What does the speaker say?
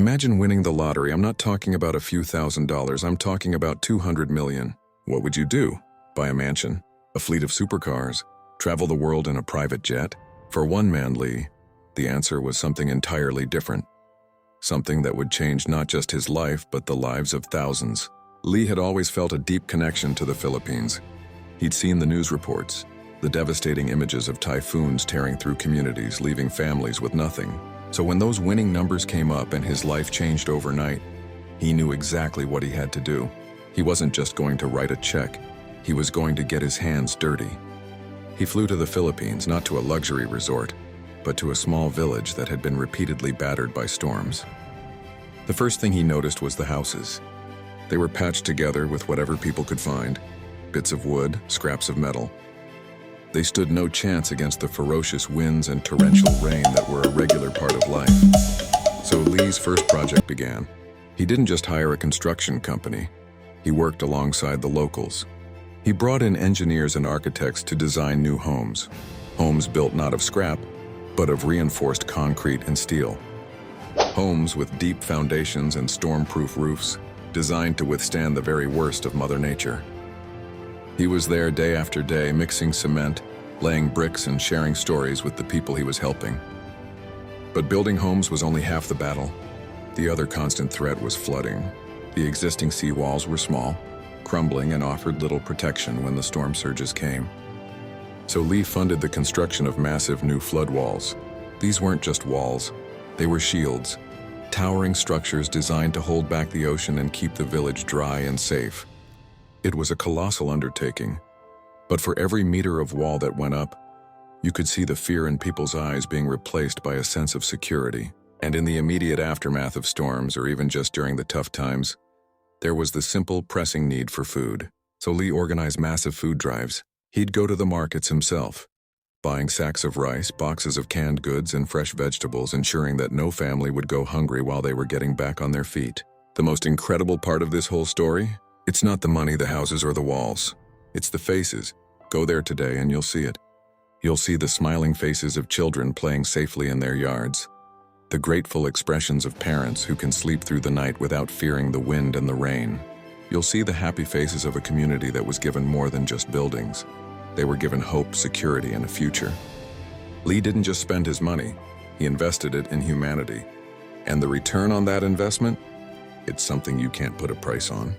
Imagine winning the lottery. I'm not talking about a few $1,000s, I'm talking about 200 million. What would you do? Buy a mansion, a fleet of supercars, travel the world in a private jet? For one man, Lee, the answer was something entirely different. Something that would change not just his life, but the lives of thousands. Lee had always felt a deep connection to the Philippines. He'd seen the news reports, the devastating images of typhoons tearing through communities, leaving families with nothing. So when those winning numbers came up and his life changed overnight, he knew exactly what he had to do. He wasn't just going to write a check, he was going to get his hands dirty. He flew to the Philippines, not to a luxury resort, but to a small village that had been repeatedly battered by storms. The first thing he noticed was the houses. They were patched together with whatever people could find, bits of wood, scraps of metal. They stood no chance against the ferocious winds and torrential rain that were a regular part of life. So Lee's first project began. He didn't just hire a construction company. He worked alongside the locals. He brought in engineers and architects to design new homes. Homes built not of scrap, but of reinforced concrete and steel. Homes with deep foundations and storm-proof roofs, designed to withstand the very worst of Mother Nature. He was there day after day, mixing cement, laying bricks, and sharing stories with the people he was helping. But building homes was only half the battle. The other constant threat was flooding. The existing seawalls were small, crumbling, and offered little protection when the storm surges came. So Lee funded the construction of massive new flood walls. These weren't just walls, they were shields, towering structures designed to hold back the ocean and keep the village dry and safe. It was a colossal undertaking, but for every meter of wall that went up, you could see the fear in people's eyes being replaced by a sense of security. And in the immediate aftermath of storms, or even just during the tough times, there was the simple, pressing need for food. So Lee organized massive food drives. He'd go to the markets himself, buying sacks of rice, boxes of canned goods, and fresh vegetables, ensuring that no family would go hungry while they were getting back on their feet. The most incredible part of this whole story? It's not the money, the houses, or the walls. It's the faces. Go there today and you'll see it. You'll see the smiling faces of children playing safely in their yards. The grateful expressions of parents who can sleep through the night without fearing the wind and the rain. You'll see the happy faces of a community that was given more than just buildings. They were given hope, security, and a future. Lee didn't just spend his money, he invested it in humanity. And the return on that investment? It's something you can't put a price on.